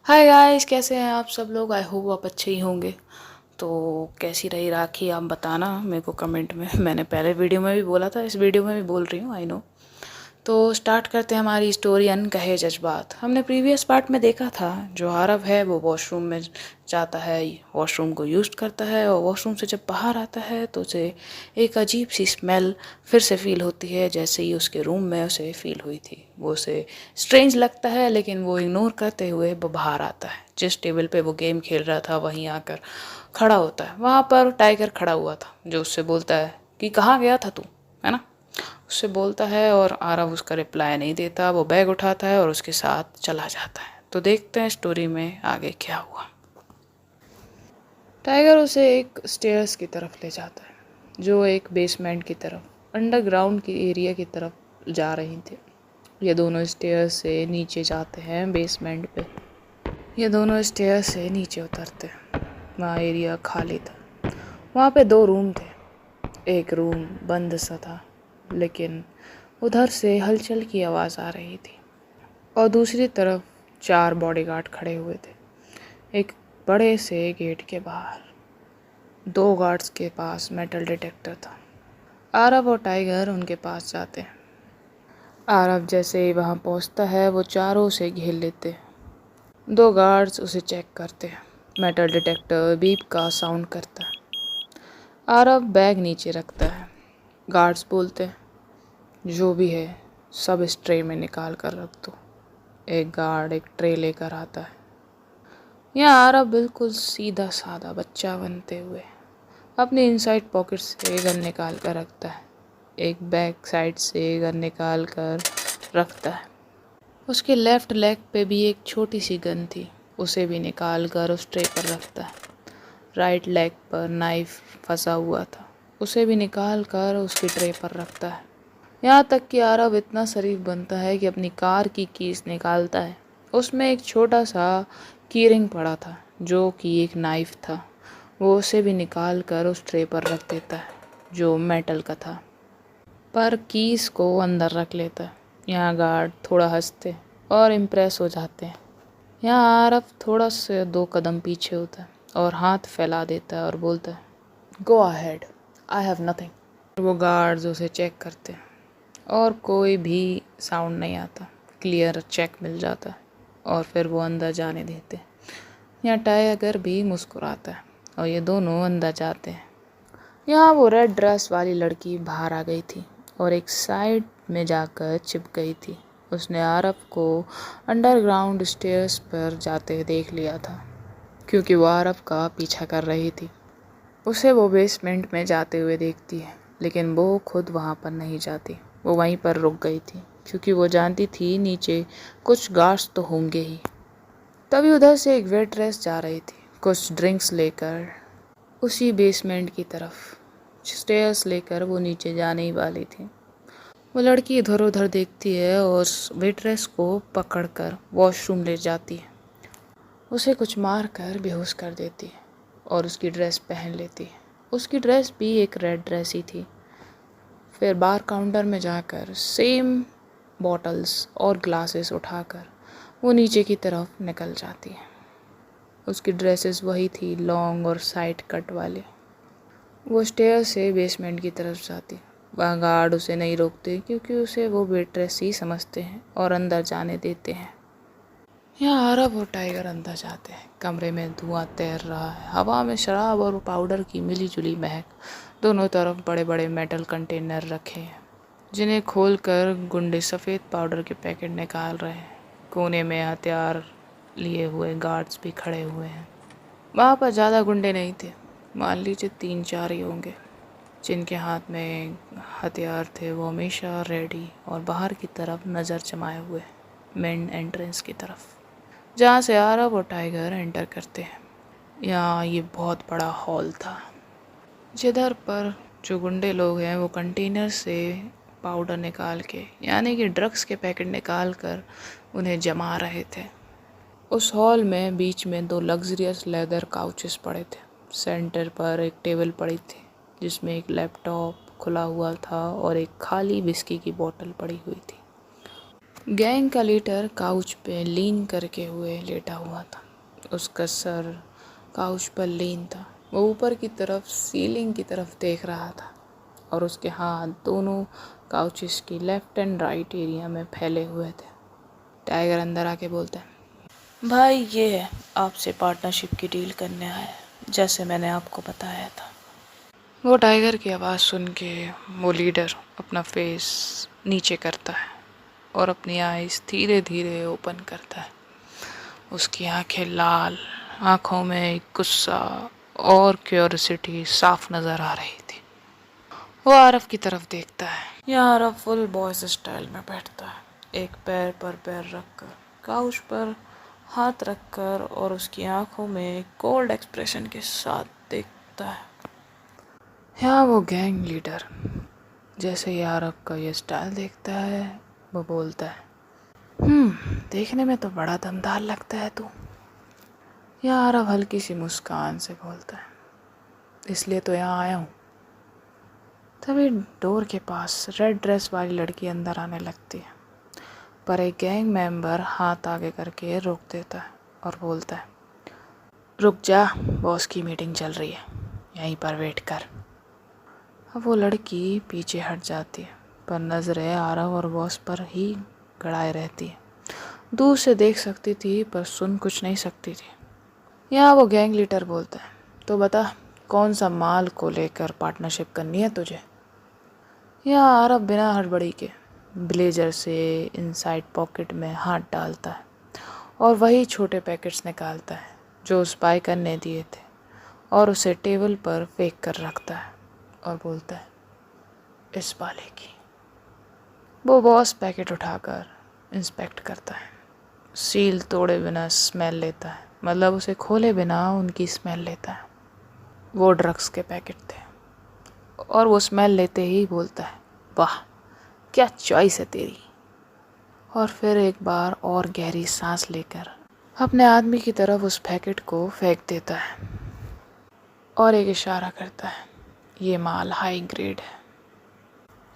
Hi guys, कैसे हैं आप सब लोग। आई होप आप अच्छे ही होंगे। तो कैसी रही राखी आप बताना मेरे को कमेंट में। मैंने पहले वीडियो में भी बोला था, इस वीडियो में भी बोल रही हूँ, आई नो। तो स्टार्ट करते हैं हमारी स्टोरी अनकहे जज्बात। हमने प्रीवियस पार्ट में देखा था जो आरव है वो वॉशरूम में जाता है, वॉशरूम को यूज़ करता है और वॉशरूम से जब बाहर आता है तो उसे एक अजीब सी स्मेल फिर से फील होती है जैसे ही उसके रूम में उसे फील हुई थी। वो उसे स्ट्रेंज लगता है लेकिन वो इग्नोर करते हुए वो बाहर आता है। जिस टेबल पे वो गेम खेल रहा था वहीं आकर खड़ा होता है। वहाँ पर टाइगर खड़ा हुआ था जो उससे बोलता है कि कहाँ गया था तू, है ना। उससे बोलता है और आरव उसका रिप्लाई नहीं देता। वो बैग उठाता है और उसके साथ चला जाता है। तो देखते हैं स्टोरी में आगे क्या हुआ। टाइगर उसे एक स्टेयर्स की तरफ ले जाता है जो एक बेसमेंट की तरफ, अंडरग्राउंड की एरिया की तरफ जा रही थी। ये दोनों स्टेयर्स से नीचे जाते हैं बेसमेंट पे। ये दोनों स्टेयर्स से नीचे उतरते हैं। वहाँ एरिया खाली था। वहाँ पे दो रूम थे। एक रूम बंद सा था लेकिन उधर से हलचल की आवाज़ आ रही थी और दूसरी तरफ 4 बॉडीगार्ड खड़े हुए थे एक बड़े से गेट के बाहर। 2 गार्ड्स के पास मेटल डिटेक्टर था। आरव और टाइगर उनके पास जाते हैं। आरव जैसे ही वहाँ पहुँचता है वो चारों से घेर लेते हैं। 2 गार्ड्स उसे चेक करते हैं। मेटल डिटेक्टर बीप का साउंड करता है। आरव बैग नीचे रखता है। गार्ड्स बोलते हैं जो भी है सब इस ट्रे में निकाल कर रख दो। एक गार्ड एक ट्रे लेकर आता है। यहाँ आरव बिल्कुल सीधा साधा बच्चा बनते हुए अपने इनसाइड पॉकेट से गन निकाल कर रखता है। एक बैक साइड से गन निकाल कर रखता है। उसके लेफ्ट लेग पे भी एक छोटी सी गन थी, उसे भी निकाल कर उस ट्रे पर रखता है। राइट लेग पर नाइफ फंसा हुआ था, उसे भी निकाल कर उसकी ट्रे पर रखता है। यहाँ तक कि आरव इतना शरीफ बनता है कि अपनी कार की कीज निकालता है। उसमें एक छोटा सा की रिंग पड़ा था जो कि एक नाइफ था। वो उसे भी निकाल कर उस ट्रे पर रख देता है जो मेटल का था, पर कीज को अंदर रख लेता है। यहाँ गार्ड थोड़ा हंसते और इम्प्रेस हो जाते हैं। यहाँ आरव थोड़ा से 2 कदम पीछे होता है और हाथ फैला देता है और बोलता है go ahead, I have nothing. वो गार्ड्स उसे चेक करते हैं और कोई भी साउंड नहीं आता। क्लियर चेक मिल जाता है और फिर वो अंदर जाने देते हैं। यहाँ टाइगर भी मुस्कुराता है और ये दोनों अंदर जाते हैं। यहाँ वो रेड ड्रेस वाली लड़की बाहर आ गई थी और एक साइड में जाकर छिप गई थी। उसने आरव को अंडरग्राउंड स्टेयर्स पर जाते देख लिया था क्योंकि वो आरव का पीछा कर रही थी। उसे वो बेसमेंट में जाते हुए देखती है लेकिन वो खुद वहाँ पर नहीं जाती। वो वहीं पर रुक गई थी क्योंकि वो जानती थी नीचे कुछ गार्ड्स तो होंगे ही। तभी उधर से एक वेट्रेस जा रही थी कुछ ड्रिंक्स लेकर उसी बेसमेंट की तरफ। स्टेयर्स लेकर वो नीचे जाने ही वाली थी। वो लड़की इधर उधर देखती है और वेट्रेस को पकड़कर वॉशरूम ले जाती है। उसे कुछ मार कर बेहोश कर देती है और उसकी ड्रेस पहन लेती है। उसकी ड्रेस भी एक रेड ड्रेस ही थी। फिर बार काउंटर में जाकर सेम बॉटल्स और ग्लासेस उठाकर वो नीचे की तरफ निकल जाती है। उसकी ड्रेसेस वही थी, लॉन्ग और साइड कट वाले। वो स्टेयर से बेसमेंट की तरफ जाती। वहाँ गार्ड उसे नहीं रोकते क्योंकि उसे वो वेट्रेस ही समझते हैं और अंदर जाने देते हैं। यहाँ आरव और टाइगर अंदर जाते हैं। कमरे में धुआं तैर रहा है। हवा में शराब और पाउडर की मिली जुली महक। दोनों तरफ बड़े बड़े मेटल कंटेनर रखे हैं जिन्हें खोलकर गुंडे सफ़ेद पाउडर के पैकेट निकाल रहे हैं। कोने में हथियार लिए हुए गार्ड्स भी खड़े हुए हैं। वहाँ पर ज़्यादा गुंडे नहीं थे, मान लीजिए 3-4 ही होंगे। जिनके हाथ में हथियार थे वो हमेशा रेडी और बाहर की तरफ नज़र जमाए हुए मेन एंट्रेंस की तरफ जहाँ से आरव और टाइगर एंटर करते हैं। यहाँ ये बहुत बड़ा हॉल था जिधर पर जो गुंडे लोग हैं वो कंटेनर से पाउडर निकाल के यानी कि ड्रग्स के पैकेट निकाल कर उन्हें जमा रहे थे। उस हॉल में बीच में 2 लग्जरियस लेदर काउचेस पड़े थे। सेंटर पर एक टेबल पड़ी थी जिसमें एक लैपटॉप खुला हुआ था और एक खाली विस्की की बोतल पड़ी हुई थी। गैंग का लीडर काउच पे लीन करके हुए लेटा हुआ था। उसका सर काउच पर लीन था। वो ऊपर की तरफ सीलिंग की तरफ देख रहा था और उसके हाथ दोनों काउचेस की लेफ्ट एंड राइट एरिया में फैले हुए थे। टाइगर अंदर आके बोलता है, भाई ये है, आपसे पार्टनरशिप की डील करने आया है, जैसे मैंने आपको बताया था। वो टाइगर की आवाज़ सुन के वो लीडर अपना फेस नीचे करता है और अपनी आईज धीरे धीरे ओपन करता है। उसकी आंखें लाल, आंखों में गुस्सा और क्यूरियोसिटी साफ नज़र आ रही थी। वो आरफ की तरफ देखता है। यह आरफ फुल बॉयज स्टाइल में बैठता है, एक पैर पर पैर रखकर, काउच पर हाथ रखकर, और उसकी आंखों में कोल्ड एक्सप्रेशन के साथ देखता है। यहाँ वो गैंग लीडर जैसे ही आरफ का ये स्टाइल देखता है, वो बोलता है, देखने में तो बड़ा दमदार लगता है तू। यह आरव हल्की सी मुस्कान से बोलता है, इसलिए तो यहाँ आया हूँ। तभी डोर के पास रेड ड्रेस वाली लड़की अंदर आने लगती है, पर एक गैंग मेंबर हाथ आगे करके रोक देता है और बोलता है, रुक जा, बॉस की मीटिंग चल रही है, यहीं पर वेट कर। अब वो लड़की पीछे हट जाती है, पर नज़रें आरव और बॉस पर ही गड़ाए रहती है। दूर से देख सकती थी पर सुन कुछ नहीं सकती थी। यहाँ वो गैंग लीडर बोलता है, तो बता कौन सा माल को लेकर पार्टनरशिप करनी है तुझे। यहाँ आरव बिना हड़बड़ी के ब्लेजर से इनसाइड पॉकेट में हाथ डालता है और वही छोटे पैकेट्स निकालता है जो स्पाई करने दिए थे और उसे टेबल पर फेंक कर रखता है और बोलता है, इस वाले की। वो बॉस पैकेट उठाकर इंस्पेक्ट करता है, सील तोड़े बिना स्मेल लेता है, मतलब उसे खोले बिना उनकी स्मेल लेता है। वो ड्रग्स के पैकेट थे और वो स्मेल लेते ही बोलता है, वाह क्या चॉइस है तेरी। और फिर एक बार और गहरी सांस लेकर अपने आदमी की तरफ उस पैकेट को फेंक देता है और एक इशारा करता है, ये माल हाई ग्रेड है।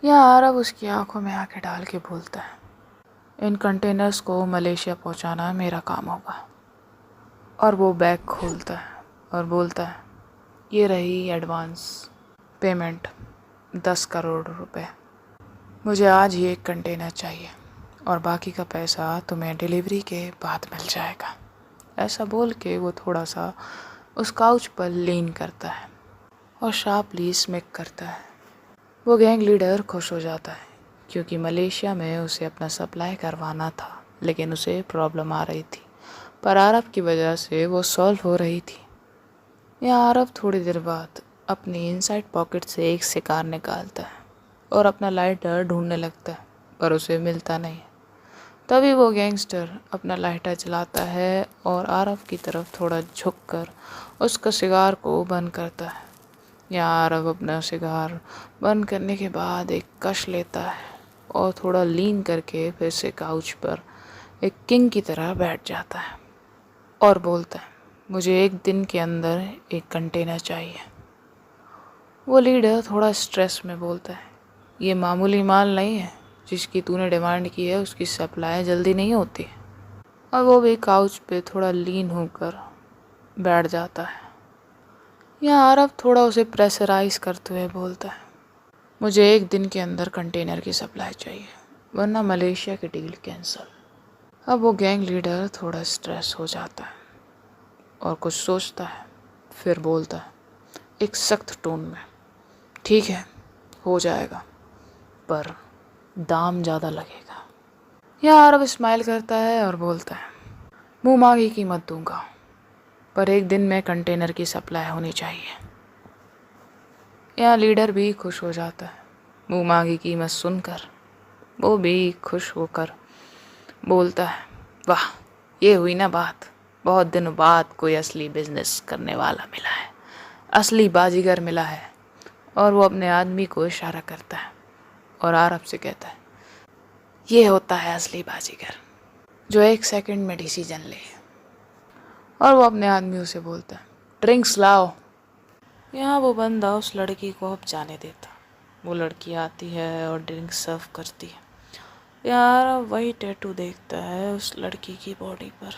यह आरव उसकी आंखों में आंखें डाल के बोलता है, इन कंटेनर्स को मलेशिया पहुंचाना मेरा काम होगा। और वो बैग खोलता है और बोलता है, ये रही एडवांस पेमेंट 10 करोड़ रुपए। मुझे आज ही एक कंटेनर चाहिए और बाकी का पैसा तुम्हें डिलीवरी के बाद मिल जाएगा। ऐसा बोल के वो थोड़ा सा उस काउच पर लीन करता है और शार्पली स्मिक करता है। वो गैंग लीडर खुश हो जाता है क्योंकि मलेशिया में उसे अपना सप्लाई करवाना था, लेकिन उसे प्रॉब्लम आ रही थी, पर आरव की वजह से वो सॉल्व हो रही थी। यह आरव थोड़ी देर बाद अपनी इनसाइड पॉकेट से एक सिगार निकालता है और अपना लाइटर ढूंढने लगता है, पर उसे मिलता नहीं। तभी वो गैंगस्टर अपना लाइटर जलाता है और आरव की तरफ थोड़ा झुककर उसका सिगार को बंद करता है। यहाँ आरव अपना सिगार बंद करने के बाद एक कश लेता है और थोड़ा लीन करके फिर से काउच पर एक किंग की तरह बैठ जाता है और बोलता है, मुझे एक दिन के अंदर एक कंटेनर चाहिए। वो लीडर थोड़ा स्ट्रेस में बोलता है, ये मामूली माल नहीं है, जिसकी तूने डिमांड की है उसकी सप्लाई जल्दी नहीं होती। और वो भी काउच पे थोड़ा लीन होकर बैठ जाता है। यहाँ आरव थोड़ा उसे प्रेशराइज करते हुए बोलता है, मुझे एक दिन के अंदर कंटेनर की सप्लाई चाहिए, वरना मलेशिया की डील कैंसिल। अब वो गैंग लीडर थोड़ा स्ट्रेस हो जाता है और कुछ सोचता है, फिर बोलता है एक सख्त टोन में, ठीक है हो जाएगा, पर दाम ज़्यादा लगेगा। यहाँ आरव स्माइल करता है और बोलता है, मुँह मांगी कीमत दूंगा, पर एक दिन में कंटेनर की सप्लाई होनी चाहिए। यहाँ लीडर भी खुश हो जाता है मुँह मांगी कीमत सुनकर। वो भी खुश होकर बोलता है, वाह ये हुई ना बात, बहुत दिनों बाद कोई असली बिजनेस करने वाला मिला है, असली बाजीगर मिला है। और वो अपने आदमी को इशारा करता है और आरव से कहता है, ये होता है असली बाजीगर, जो एक सेकंड में डिसीजन ले। और वो अपने आदमियों से बोलता है, ड्रिंक्स लाओ। यहाँ वो बंदा उस लड़की को अब जाने देता। वो लड़की आती है और ड्रिंक्स सर्व करती है। यार वही टैटू देखता है उस लड़की की बॉडी पर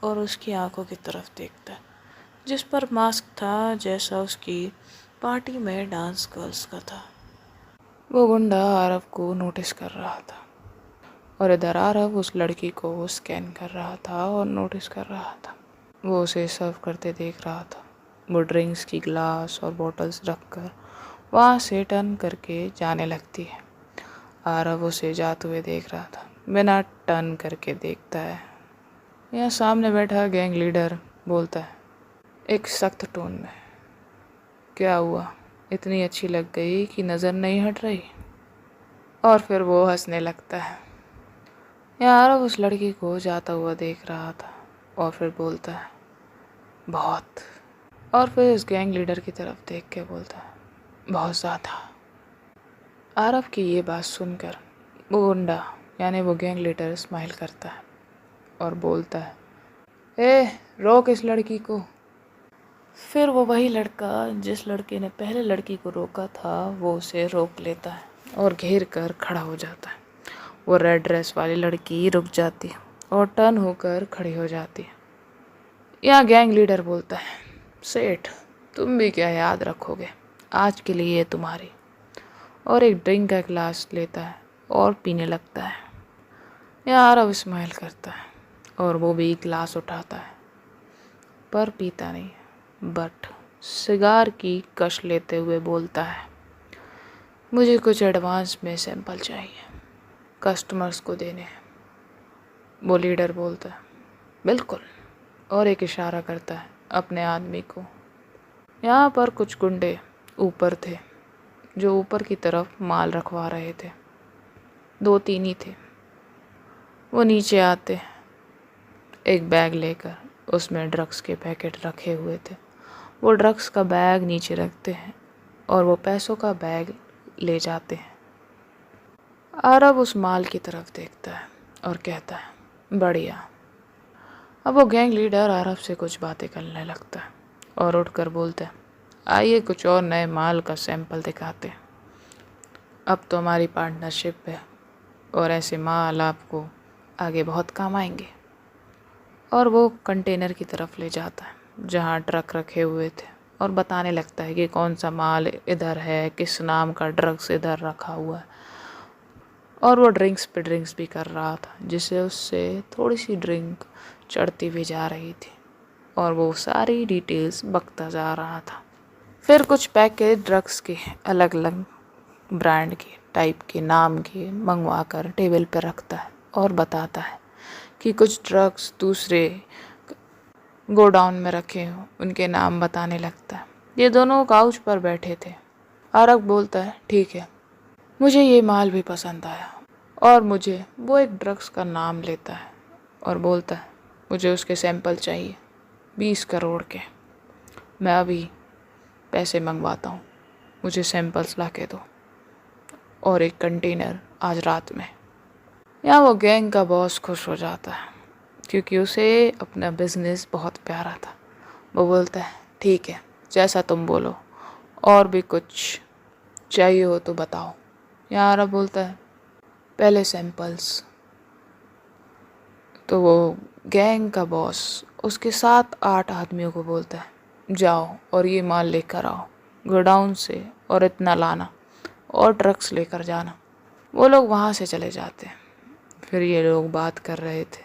और उसकी आंखों की तरफ देखता है जिस पर मास्क था जैसा उसकी पार्टी में डांस गर्ल्स का था। वो गुंडा आरव को नोटिस कर रहा था और इधर आरव उस लड़की को स्कैन कर रहा था और नोटिस कर रहा था। वो उसे सर्व करते देख रहा था। वो ड्रिंक्स की ग्लास और बॉटल्स रखकर वहाँ से टर्न करके जाने लगती है। आरव उसे जाते हुए देख रहा था। बिना टर्न करके देखता है। यहाँ सामने बैठा गैंग लीडर बोलता है एक सख्त टोन में, क्या हुआ, इतनी अच्छी लग गई कि नज़र नहीं हट रही? और फिर वो हंसने लगता है। यार उस लड़की को जाता हुआ देख रहा था और फिर बोलता है बहुत। और फिर इस गैंग लीडर की तरफ देख के बोलता है बहुत ज़्यादा। आरव की ये बात सुनकर वो गुंडा यानी वो गैंग लीडर स्माइल करता है और बोलता है ए रोक इस लड़की को। फिर वो वही लड़का जिस लड़के ने पहले लड़की को रोका था वो उसे रोक लेता है और घेर कर खड़ा हो जाता है। वो रेड ड्रेस वाली लड़की रुक जाती है और टर्न होकर खड़ी हो जाती है। यहाँ गैंग लीडर बोलता है सेठ तुम भी क्या याद रखोगे, आज के लिए ये तुम्हारी। और एक ड्रिंक का गिलास लेता है और पीने लगता है। यहाँ आरव स्माइल करता है और वो भी गिलास उठाता है पर पीता नहीं, बट सिगार की कश लेते हुए बोलता है मुझे कुछ एडवांस में सैंपल चाहिए, कस्टमर्स को देने हैं। वो लीडर बोलता है बिल्कुल और एक इशारा करता है अपने आदमी को। यहाँ पर कुछ गुंडे ऊपर थे जो ऊपर की तरफ माल रखवा रहे थे। 2-3 ही थे। वो नीचे आते एक बैग लेकर, उसमें ड्रग्स के पैकेट रखे हुए थे। वो ड्रग्स का बैग नीचे रखते हैं और वो पैसों का बैग ले जाते हैं। आरव उस माल की तरफ देखता है और कहता है बढ़िया। अब वो गैंग लीडर आरव से कुछ बातें करने लगता है और उठकर बोलता है आइए कुछ और नए माल का सैंपल दिखाते हैं। अब तो हमारी पार्टनरशिप है और ऐसे माल आपको आगे बहुत काम आएंगे। और वो कंटेनर की तरफ ले जाता है जहाँ ट्रक रखे हुए थे और बताने लगता है कि कौन सा माल इधर है, किस नाम का ड्रग्स इधर रखा हुआ है। और वो ड्रिंक्स पे ड्रिंक्स भी कर रहा था जिससे उससे थोड़ी सी ड्रिंक चढ़ती हुई जा रही थी और वो सारी डिटेल्स बकता जा रहा था। फिर कुछ पैकेट ड्रग्स के अलग अलग ब्रांड के टाइप के नाम के मंगवा कर टेबल पर रखता है और बताता है कि कुछ ड्रग्स दूसरे गोडाउन में रखे हों, उनके नाम बताने लगता है। ये दोनों काउच पर बैठे थे। आरव बोलता है ठीक है, मुझे ये माल भी पसंद आया। और मुझे वो एक ड्रग्स का नाम लेता है और बोलता है मुझे उसके सैंपल चाहिए 20 करोड़ के। मैं अभी पैसे मंगवाता हूँ, मुझे सैंपल्स ला के दो और एक कंटेनर आज रात में। यहाँ वो गैंग का बॉस खुश हो जाता है क्योंकि उसे अपना बिजनेस बहुत प्यारा था। वो बोलता है ठीक है जैसा तुम बोलो, और भी कुछ चाहिए हो तो बताओ। यहाँ आरव बोलता है पहले सैंपल्स। तो वो गैंग का बॉस उसके 7-8 आदमियों को बोलता है जाओ और ये माल लेकर आओ गोडाउन से और इतना लाना और ट्रक्स लेकर जाना। वो लोग वहाँ से चले जाते हैं। फिर ये लोग बात कर रहे थे।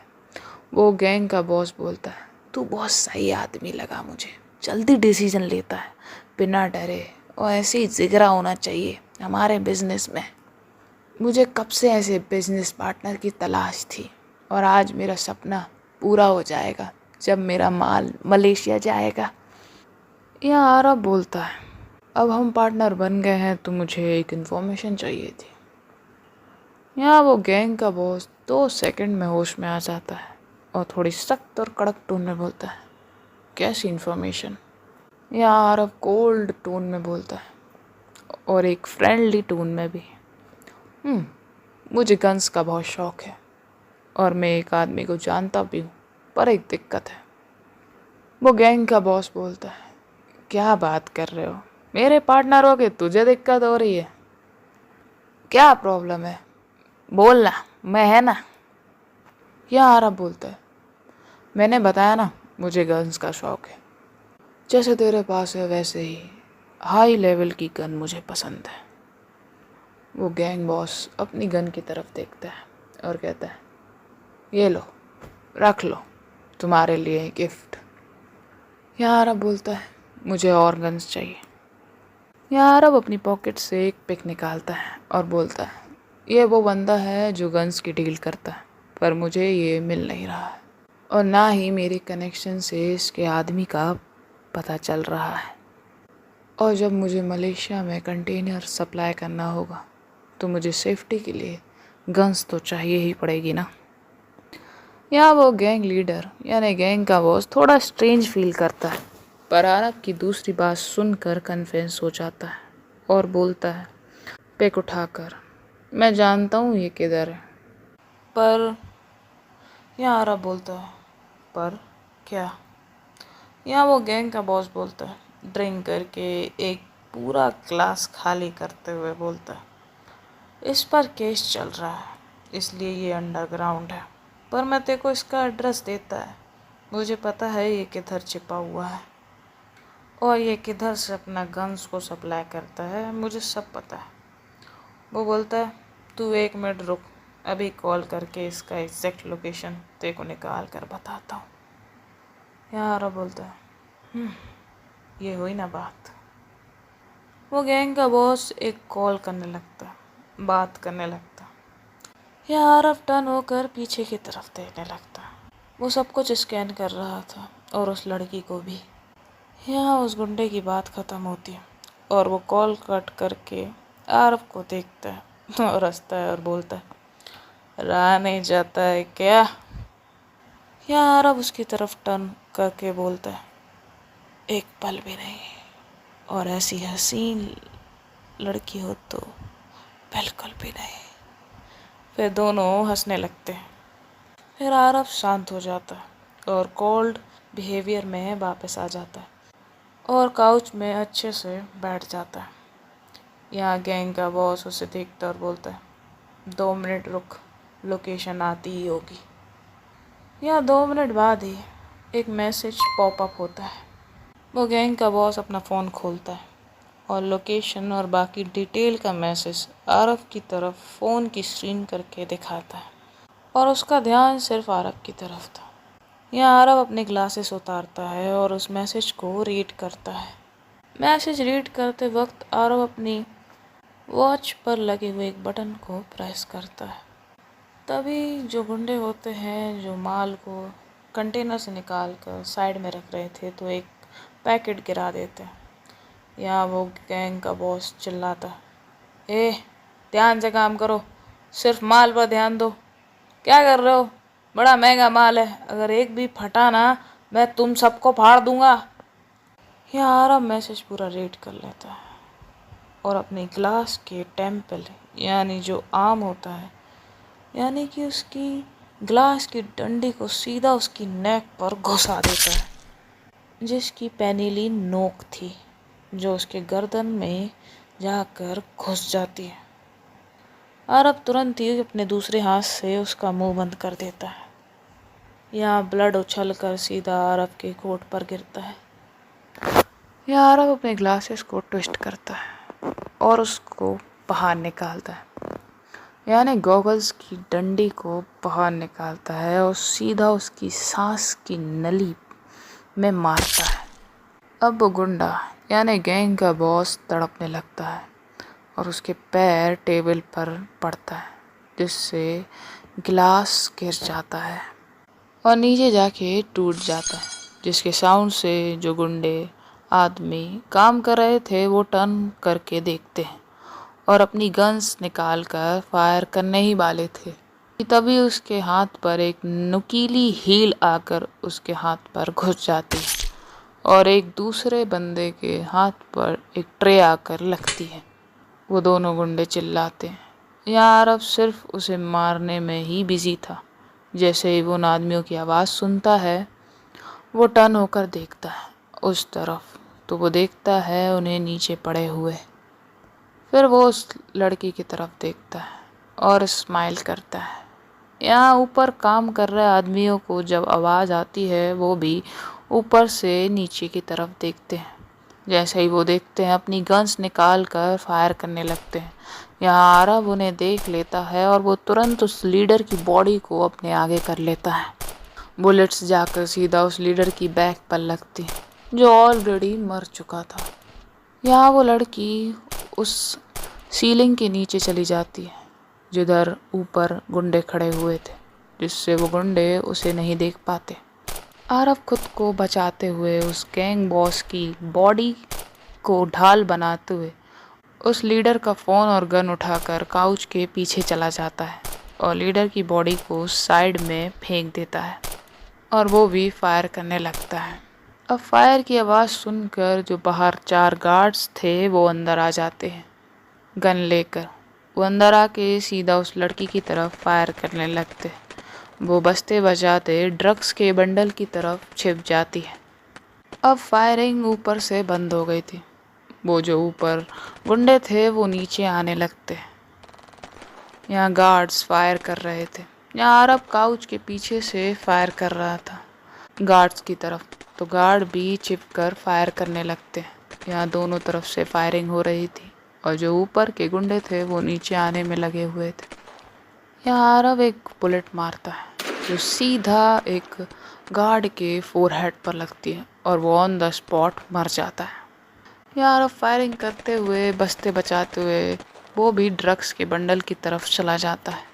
वो गैंग का बॉस बोलता है तू बहुत सही आदमी लगा मुझे, जल्दी डिसीजन लेता है, बिना डरे, और ऐसे ही जिगरा होना चाहिए हमारे बिजनेस में। मुझे कब से ऐसे बिजनेस पार्टनर की तलाश थी और आज मेरा सपना पूरा हो जाएगा जब मेरा माल मलेशिया जाएगा। यह आरव बोलता है अब हम पार्टनर बन गए हैं तो मुझे एक इन्फॉर्मेशन चाहिए थी। यहाँ वो गैंग का बॉस 2 सेकंड में होश में आ जाता है और थोड़ी सख्त और कड़क टोन में बोलता है कैसी इन्फॉर्मेशन। यहाँ आरव कोल्ड टोन में बोलता है और एक फ्रेंडली टोन में भी मुझे गन्स का बहुत शौक़ है और मैं एक आदमी को जानता भी हूँ, पर एक दिक्कत है। वो गैंग का बॉस बोलता है क्या बात कर रहे हो, मेरे पार्टनर हो के तुझे दिक्कत हो रही है, क्या प्रॉब्लम है, बोलना। मैं है ना। यह आरब बोलता है, मैंने बताया ना मुझे गन्स का शौक है। जैसे तेरे पास है वैसे ही हाई लेवल की गन मुझे पसंद है। वो गैंग बॉस अपनी गन की तरफ देखता है और कहता है, ये लो, रख लो, तुम्हारे लिए गिफ्ट। यहाँ अरब बोलता है, मुझे और गन्स चाहिए। यहाँ अरब अपनी पॉकेट से एक पिक निकालता है और बोलता है, ये वो बंदा है जो गन्स की डील करता है, पर मुझे ये मिल नहीं रहा है और ना ही मेरे कनेक्शन से इसके आदमी का पता चल रहा है। और जब मुझे मलेशिया में कंटेनर सप्लाई करना होगा तो मुझे सेफ्टी के लिए गन्स तो चाहिए ही पड़ेगी ना। यहाँ वो गैंग लीडर यानी गैंग का बॉस थोड़ा स्ट्रेंज फील करता है, पर अरब की दूसरी बात सुनकर कन्फेंस हो जाता है और बोलता है पिक उठाकर, मैं जानता हूँ ये किधर है। पर यहाँ अरब बोलता है, पर क्या? यहाँ वो गैंग का बॉस बोलता है, ड्रिंक करके एक पूरा ग्लास खाली करते हुए बोलता है, इस पर केस चल रहा है इसलिए ये अंडरग्राउंड है, पर मैं तेरे को इसका एड्रेस देता है। मुझे पता है ये किधर छिपा हुआ है और ये किधर से अपना गन्स को सप्लाई करता है, मुझे सब पता है। वो बोलता है, तू 1 मिनट रुक, अभी कॉल करके इसका एग्जैक्ट लोकेशन तेरे को निकाल कर बताता हूँ। यार बोलता है, ये हुई ना बात। वो गैंग का बॉस एक कॉल करने लगता, बात करने लगता। यार अब टर्न होकर पीछे की तरफ देखने लगता। वो सब कुछ स्कैन कर रहा था और उस लड़की को भी। यहाँ उस गुंडे की बात ख़त्म होती है और वो कॉल कट करके आरफ को देखता है और हंसता है और बोलता है, रहा नहीं जाता है क्या? यहाँ आरफ उसकी तरफ टर्न करके बोलता है, एक पल भी नहीं, और ऐसी हसीन लड़की हो तो बिल्कुल भी नहीं। फिर दोनों हंसने लगते हैं। फिर आरफ शांत हो जाता है और कोल्ड बिहेवियर में वापस आ जाता है और काउच में अच्छे से बैठ जाता है। यहाँ गैंग का बॉस उसे देखता और बोलता है, 2 मिनट रुक, लोकेशन आती ही होगी। यहाँ 2 मिनट बाद ही एक मैसेज पॉपअप होता है। वो गैंग का बॉस अपना फ़ोन खोलता है और लोकेशन और बाकी डिटेल का मैसेज आरफ की तरफ फ़ोन की स्क्रीन करके दिखाता है और उसका ध्यान सिर्फ आरफ की तरफ था। यहाँ आरफ अपने ग्लासेस उतारता है और उस मैसेज को रीड करता है। मैसेज रीड करते वक्त आरव अपनी वॉच पर लगे हुए एक बटन को प्रेस करता है। तभी जो गुंडे होते हैं जो माल को कंटेनर से निकाल कर साइड में रख रहे थे तो एक पैकेट गिरा देते हैं। यहाँ वो गैंग का बॉस चिल्लाता, ए ध्यान से काम करो, सिर्फ माल पर ध्यान दो। क्या कर रहे हो? बड़ा महंगा माल है, अगर एक भी फटा ना मैं तुम सबको फाड़ दूंगा। यहाँ आरव मैसेज पूरा रीड कर लेता है और अपने ग्लास के टेम्पल यानी जो आर्म होता है यानी कि उसकी ग्लास की डंडी को सीधा उसकी नेक पर घुसा देता है, जिसकी पैनीली नोक थी जो उसके गर्दन में जाकर घुस जाती है। आरब तुरंत ही अपने दूसरे हाथ से उसका मुंह बंद कर देता है। यहाँ ब्लड उछलकर सीधा आरब के कोट पर गिरता है। यहाँ आरब अपने ग्लासेस को ट्विस्ट करता है और उसको बाहर निकालता है, यानी गॉगल्स की डंडी को बाहर निकालता है और सीधा उसकी सांस की नली में मारता है। अब वो गुंडा यानी गैंग का बॉस तड़पने लगता है और उसके पैर टेबल पर पड़ता है, जिससे गिलास गिर जाता है और नीचे जाके टूट जाता है, जिसके साउंड से जो गुंडे आदमी काम कर रहे थे वो टर्न करके देखते हैं और अपनी गन्स निकाल कर फायर करने ही वाले थे कि तभी उसके हाथ पर एक नुकीली हील आकर उसके हाथ पर घुस जाती है और एक दूसरे बंदे के हाथ पर एक ट्रे आकर लगती है। वो दोनों गुंडे चिल्लाते हैं। यहाँ आरब सिर्फ उसे मारने में ही बिजी था। जैसे ही वो उन आदमियों की आवाज़ सुनता है वो टर्न होकर देखता है उस तरफ, तो वो देखता है उन्हें नीचे पड़े हुए। फिर वो उस लड़की की तरफ देखता है और स्माइल करता है यहाँ ऊपर काम कर रहे आदमियों को जब आवाज़ आती है वो भी ऊपर से नीचे की तरफ देखते हैं। जैसे ही वो देखते हैं अपनी गन्स निकाल कर फायर करने लगते हैं। यहाँ आरव उन्हें देख लेता है और वो तुरंत उस लीडर की बॉडी को अपने आगे कर लेता है। बुलेट्स जाकर सीधा उस लीडर की बैक पर लगती जो ऑलरेडी मर चुका था। यहाँ वो लड़की उस सीलिंग के नीचे चली जाती है जिधर ऊपर गुंडे खड़े हुए थे, जिससे वो गुंडे उसे नहीं देख पाते। आरव खुद को बचाते हुए उस गैंग बॉस की बॉडी को ढाल बनाते हुए उस लीडर का फ़ोन और गन उठाकर काउच के पीछे चला जाता है और लीडर की बॉडी को साइड में फेंक देता है और वो भी फायर करने लगता है। अब फायर की आवाज़ सुनकर जो बाहर 4 गार्ड्स थे वो अंदर आ जाते हैं गन लेकर। वो अंदर आके सीधा उस लड़की की तरफ फायर करने लगते। वो बजते बजाते ड्रग्स के बंडल की तरफ छिप जाती है। अब फायरिंग ऊपर से बंद हो गई थी। वो जो ऊपर गुंडे थे वो नीचे आने लगते। यहाँ गार्ड्स फायर कर रहे थे। यहाँ आरव काउच के पीछे से फायर कर रहा था गार्ड्स की तरफ, तो गार्ड भी छिपकर फायर करने लगते। यहाँ दोनों तरफ से फायरिंग हो रही थी और जो ऊपर के गुंडे थे वो नीचे आने में लगे हुए थे। यहाँ आरव एक बुलेट मारता है जो सीधा एक गार्ड के फोरहेड पर लगती है और वो ऑन द स्पॉट मर जाता है। यहाँ आरव फायरिंग करते हुए बचते बचाते हुए वो भी ड्रग्स के बंडल की तरफ चला जाता है।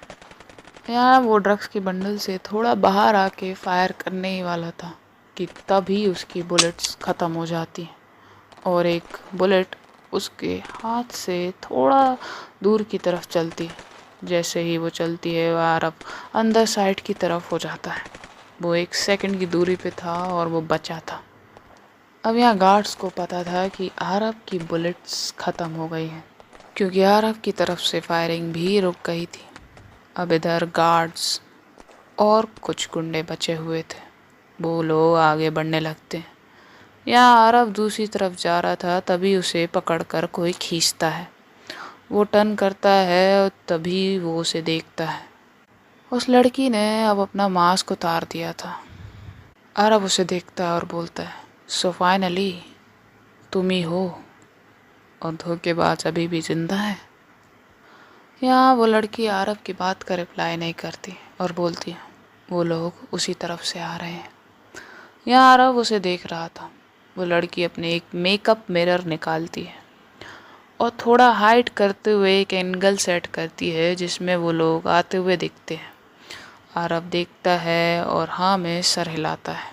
यहाँ वो ड्रग्स के बंडल से थोड़ा बाहर आके फायर करने ही वाला था कि तभी उसकी बुलेट्स ख़त्म हो जाती हैं और एक बुलेट उसके हाथ से थोड़ा दूर की तरफ चलती है। जैसे ही वो चलती है वो आरव अंदर साइड की तरफ हो जाता है। वो 1 सेकंड की दूरी पे था और वो बचा था। अब यहाँ गार्ड्स को पता था कि आरव की बुलेट्स ख़त्म हो गई हैं क्योंकि आरव की तरफ से फायरिंग भी रुक गई थी। अब इधर गार्ड्स और कुछ गुंडे बचे हुए थे। वो लोग आगे बढ़ने लगते हैं। यहाँ आरव दूसरी तरफ जा रहा था तभी उसे पकड़कर कोई खींचता है। वो टर्न करता है और तभी वो उसे देखता है। उस लड़की ने अब अपना मास्क उतार दिया था। आरव उसे देखता है और बोलता है, सो फाइनली तुम ही हो और धोखेबाज अभी भी जिंदा है। यहाँ वो लड़की आरव की बात का रिप्लाई नहीं करती और बोलती है, वो लोग उसी तरफ से आ रहे हैं। यहाँ आरव उसे देख रहा था। वो लड़की अपने एक मेकअप मिरर निकालती है और थोड़ा हाइड करते हुए एक एंगल सेट करती है जिसमें वो लोग आते हुए दिखते हैं। आरव देखता है और हाँ में सर हिलाता है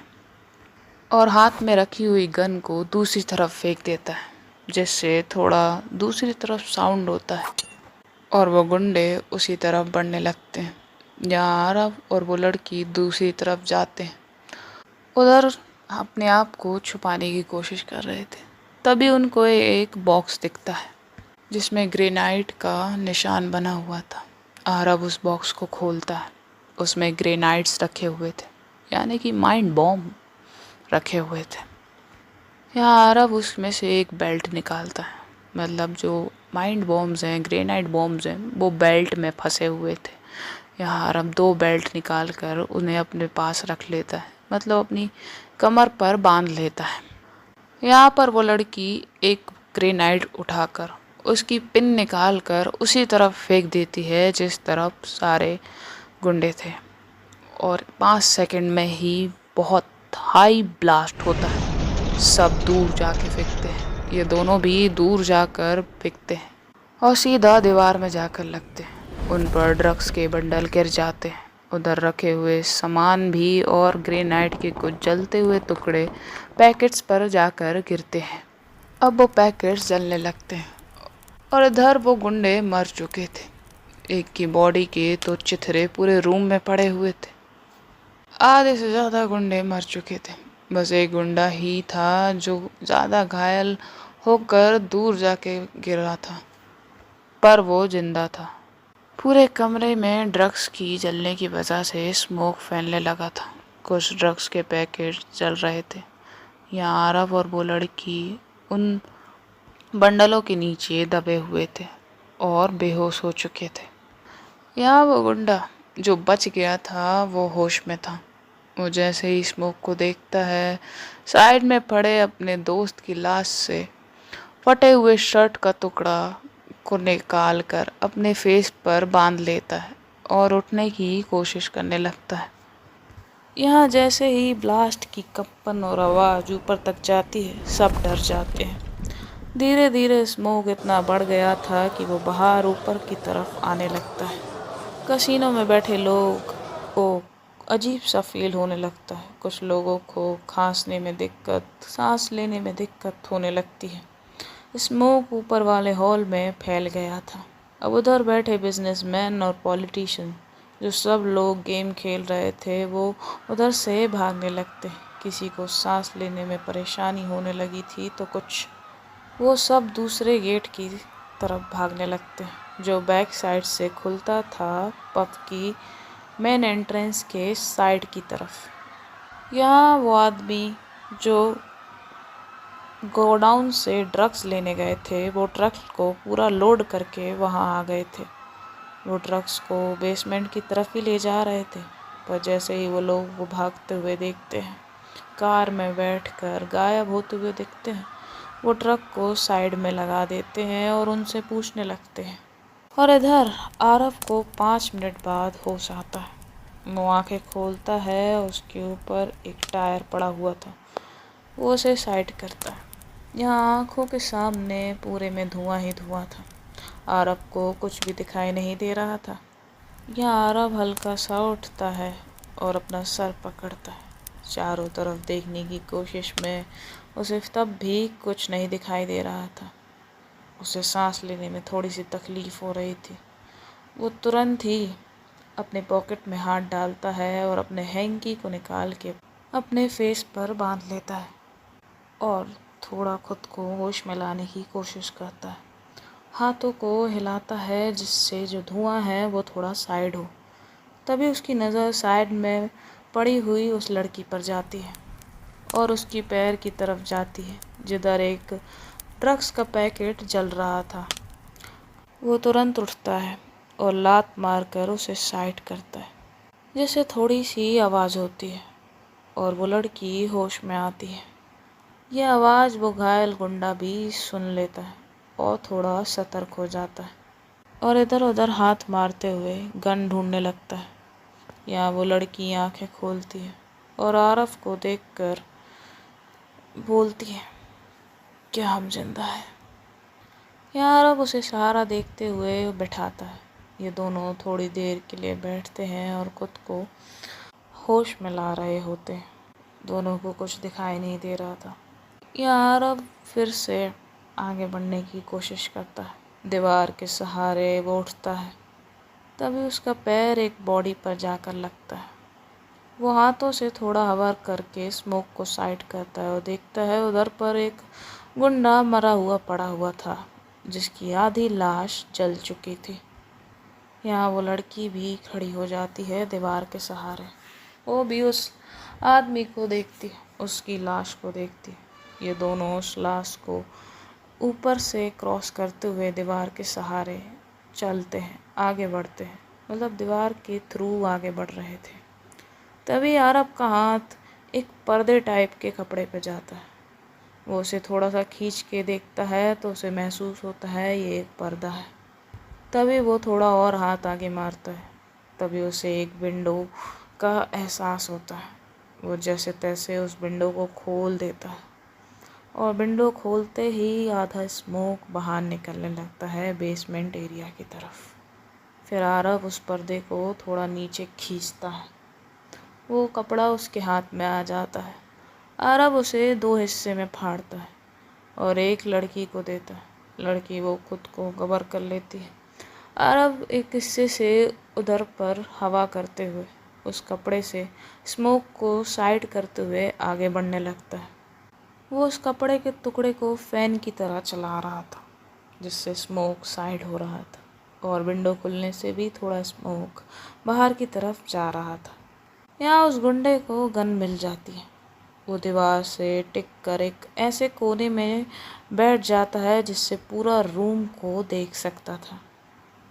और हाथ में रखी हुई गन को दूसरी तरफ फेंक देता है जिससे थोड़ा दूसरी तरफ साउंड होता है और वो गुंडे उसी तरफ बढ़ने लगते हैं। जहाँ आरव और वो लड़की दूसरी तरफ जाते हैं, उधर अपने आप को छुपाने की कोशिश कर रहे थे। तभी उनको एक बॉक्स दिखता है जिसमें ग्रेनाइट का निशान बना हुआ था। आरव उस बॉक्स को खोलता है। उसमें ग्रेनाइट्स रखे हुए थे, यानी कि माइंड बॉम्ब रखे हुए थे। यहाँ आरव उसमें से एक बेल्ट निकालता है। मतलब जो माइंड बॉम्ब्स हैं, ग्रेनाइट बॉम्ब्स हैं, वो बेल्ट में फंसे हुए थे। यहाँ आरव 2 बेल्ट निकाल कर उन्हें अपने पास रख लेता है, मतलब अपनी कमर पर बांध लेता है। यहाँ पर वो लड़की एक ग्रेनाइट उठाकर उसकी पिन निकाल कर उसी तरफ फेंक देती है जिस तरफ सारे गुंडे थे और 5 सेकंड में ही बहुत हाई ब्लास्ट होता है। सब दूर जाके फेंकते हैं। ये दोनों भी दूर जाकर फेंकते हैं और सीधा दीवार में जाकर लगते हैं। उन पर ड्रग्स के बंडल गिर जाते हैं। उधर रखे हुए सामान भी और ग्रेनाइट के कुछ जलते हुए टुकड़े पैकेट्स पर जाकर गिरते हैं। अब वो पैकेट्स जलने लगते हैं और इधर वो गुंडे मर चुके थे। एक की बॉडी के तो चिथड़े पूरे रूम में पड़े हुए थे। आधे से ज़्यादा गुंडे मर चुके थे। बस एक गुंडा ही था जो ज़्यादा घायल होकर दूर जाके गिरा था, पर वो जिंदा था। पूरे कमरे में ड्रग्स की जलने की वजह से स्मोक फैलने लगा था। कुछ ड्रग्स के पैकेट जल रहे थे। यहाँ आरव और वो लड़की उन बंडलों के नीचे दबे हुए थे और बेहोश हो चुके थे। यहाँ वो गुंडा जो बच गया था वो होश में था। वो जैसे ही स्मोक को देखता है, साइड में पड़े अपने दोस्त की लाश से फटे हुए शर्ट का टुकड़ा को निकाल कर अपने फेस पर बांध लेता है और उठने की कोशिश करने लगता है। यहाँ जैसे ही ब्लास्ट की कंपन और आवाज़ ऊपर तक जाती है, सब डर जाते हैं। धीरे धीरे स्मोक इतना बढ़ गया था कि वो बाहर ऊपर की तरफ आने लगता है। कसीनो में बैठे लोग को अजीब सा फील होने लगता है। कुछ लोगों को खांसने में दिक्कत, सांस लेने में दिक्कत होने लगती है। स्मोक ऊपर वाले हॉल में फैल गया था। अब उधर बैठे बिजनेसमैन और पॉलिटिशियन, जो सब लोग गेम खेल रहे थे, वो उधर से भागने लगते। किसी को सांस लेने में परेशानी होने लगी थी तो कुछ वो सब दूसरे गेट की तरफ भागने लगते, जो बैक साइड से खुलता था पब की मेन एंट्रेंस के साइड की तरफ। यहाँ वो आदमी जो गोडाउन से ड्रग्स लेने गए थे, वो ट्रक को पूरा लोड करके वहाँ आ गए थे। वो ड्रग्स को बेसमेंट की तरफ ही ले जा रहे थे, पर जैसे ही वो लोग वो भागते हुए देखते हैं, कार में बैठकर गायब होते हुए दिखते हैं, वो ट्रक को साइड में लगा देते हैं और उनसे पूछने लगते हैं। और इधर आरव को 5 मिनट बाद होश आता है। वो आंखें खोलता है, उसके ऊपर एक टायर पड़ा हुआ था। वो उसे साइड करता है। यहाँ आंखों के सामने पूरे में धुआं ही धुआं था। आरव को कुछ भी दिखाई नहीं दे रहा था। यहाँ आरव हल्का सा उठता है और अपना सर पकड़ता है। चारों तरफ देखने की कोशिश में उसे तब भी कुछ नहीं दिखाई दे रहा था। उसे सांस लेने में थोड़ी सी तकलीफ हो रही थी। वो तुरंत ही अपने पॉकेट में हाथ डालता है और अपने हैंकी को निकाल के अपने फेस पर बांध लेता है और थोड़ा खुद को होश में लाने की कोशिश करता है। हाथों को हिलाता है जिससे जो धुआं है वो थोड़ा साइड हो। तभी उसकी नज़र साइड में पड़ी हुई उस लड़की पर जाती है और उसकी पैर की तरफ जाती है, जिधर एक ड्रग्स का पैकेट जल रहा था। वो तुरंत उठता है और लात मारकर उसे साइड करता है, जिससे थोड़ी सी आवाज़ होती है और वो लड़की होश में आती है। यह आवाज़ वो घायल गुंडा भी सुन लेता है और थोड़ा सतर्क हो जाता है और इधर उधर हाथ मारते हुए गन ढूंढने लगता है। यहाँ वो लड़की आंखें खोलती है और आरव को देखकर बोलती है, क्या हम जिंदा है? यहाँ आरव उसे सहारा देखते हुए बैठाता है। ये दोनों थोड़ी देर के लिए बैठते हैं और खुद को होश में ला रहे होते हैं। दोनों को कुछ दिखाई नहीं दे रहा था। यहाँ आरव फिर से आगे बढ़ने की कोशिश करता है। दीवार के सहारे वो उठता है, तभी उसका पैर एक बॉडी पर जाकर लगता है। वो हाथों से थोड़ा हवा करके स्मोक को साइड करता है और देखता है उधर पर एक गुंडा मरा हुआ पड़ा हुआ था, जिसकी आधी लाश जल चुकी थी। यहाँ वो लड़की भी खड़ी हो जाती है दीवार के सहारे। वो भी उस आदमी को देखती, उसकी लाश को देखती। ये दोनों उस लाश को ऊपर से क्रॉस करते हुए दीवार के सहारे चलते हैं, आगे बढ़ते हैं, मतलब दीवार के थ्रू आगे बढ़ रहे थे। तभी आरव का हाथ एक पर्दे टाइप के कपड़े पे जाता है। वो उसे थोड़ा सा खींच के देखता है तो उसे महसूस होता है ये एक पर्दा है। तभी वो थोड़ा और हाथ आगे मारता है, तभी उसे एक विंडो का एहसास होता है। वो जैसे तैसे उस विंडो को खोल देता है और विंडो खोलते ही आधा स्मोक बाहर निकलने लगता है बेसमेंट एरिया की तरफ। फिर आरव उस पर्दे को थोड़ा नीचे खींचता है। वो कपड़ा उसके हाथ में आ जाता है। आरव उसे 2 हिस्से में फाड़ता है और एक लड़की को देता है। लड़की वो खुद को कवर कर लेती है। आरव एक हिस्से से उधर पर हवा करते हुए उस कपड़े से स्मोक को साइड करते हुए आगे बढ़ने लगता है। वो उस कपड़े के टुकड़े को फैन की तरह चला रहा था, जिससे स्मोक साइड हो रहा था और विंडो खुलने से भी थोड़ा स्मोक बाहर की तरफ जा रहा था। यहाँ उस गुंडे को गन मिल जाती है। वो दीवार से टिक कर एक ऐसे कोने में बैठ जाता है जिससे पूरा रूम को देख सकता था।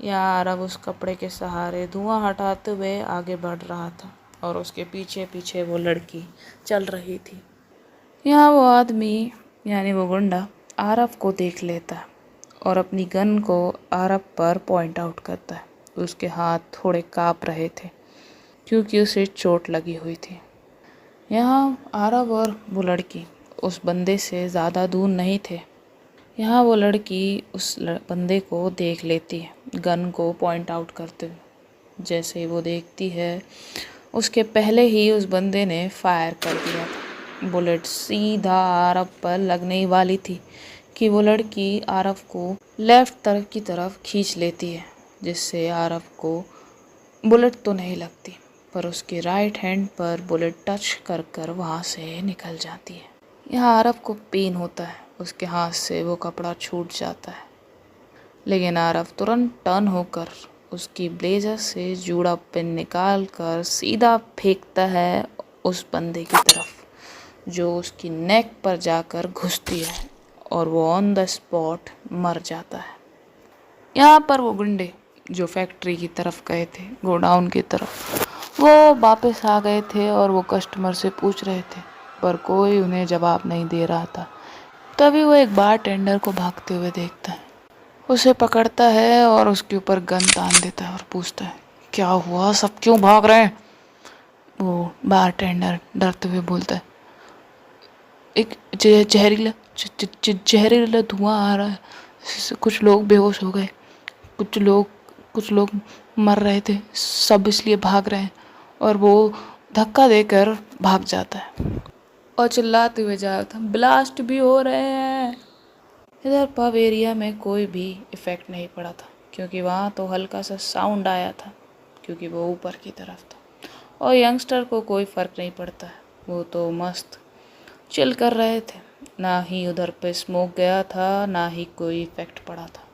यहाँ आरव उस कपड़े के सहारे धुआं हटाते हुए आगे बढ़ रहा था और उसके पीछे पीछे वो लड़की चल रही थी। यहाँ वो आदमी यानी वो गुंडा आरव को देख लेता है और अपनी गन को आरव पर पॉइंट आउट करता है। उसके हाथ थोड़े काँप रहे थे क्योंकि उसे चोट लगी हुई थी। यहाँ आरव और वो लड़की उस बंदे से ज़्यादा दूर नहीं थे। यहाँ वो लड़की उस बंदे को देख लेती है गन को पॉइंट आउट करते हुए। जैसे ही वो देखती है उसके पहले ही उस बंदे ने फायर कर दिया था। बुलेट सीधा आरव पर लगने ही वाली थी कि वो लड़की आरव को लेफ्ट तरफ की तरफ खींच लेती है, जिससे आरव को बुलेट तो नहीं लगती पर उसके राइट हैंड पर बुलेट टच कर कर वहाँ से निकल जाती है। यहाँ आरव को पेन होता है, उसके हाथ से वो कपड़ा छूट जाता है, लेकिन आरव तुरंत टर्न होकर उसकी ब्लेजर से जुड़ा पिन निकाल कर सीधा फेंकता है उस बंदे की तरफ, जो उसकी नेक पर जाकर घुसती है और वो ऑन द स्पॉट मर जाता है। यहाँ पर वो गुंडे जो फैक्ट्री की तरफ गए थे, गोडाउन की तरफ, वो वापस आ गए थे और वो कस्टमर से पूछ रहे थे पर कोई उन्हें जवाब नहीं दे रहा था। तभी वो एक बार टेंडर को भागते हुए देखता है, उसे पकड़ता है और उसके ऊपर गन तान देता है और पूछता है क्या हुआ, सब क्यों भाग रहे हैं। वो बार टेंडर डरते हुए बोलता है एक जहरीला धुआं आ रहा है, कुछ लोग बेहोश हो गए, कुछ लोग मर रहे थे, सब इसलिए भाग रहे हैं। और वो धक्का देकर भाग जाता है और चिल्लाते हुए जा रहा था ब्लास्ट भी हो रहे हैं। इधर पब एरिया में कोई भी इफ़ेक्ट नहीं पड़ा था क्योंकि वहाँ तो हल्का सा साउंड आया था क्योंकि वो ऊपर की तरफ था और यंगस्टर को कोई फ़र्क नहीं पड़ता है, वो तो मस्त चिल कर रहे थे। ना ही उधर पे स्मोक गया था ना ही कोई इफ़ेक्ट पड़ा था,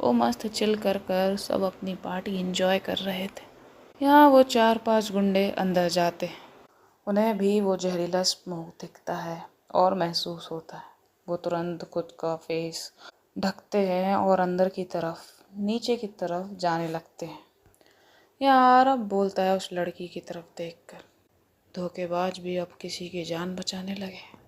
वो मस्त चिल कर कर सब अपनी पार्टी एंजॉय कर रहे थे। यहाँ वो 4-5 गुंडे अंदर जाते हैं, उन्हें भी वो जहरीला स्मोक दिखता है और महसूस होता है। वो तुरंत खुद का फेस ढकते हैं और अंदर की तरफ नीचे की तरफ जाने लगते हैं। यहाँ आरव बोलता है उस लड़की की तरफ देखकर, धोखेबाज भी अब किसी की जान बचाने लगे।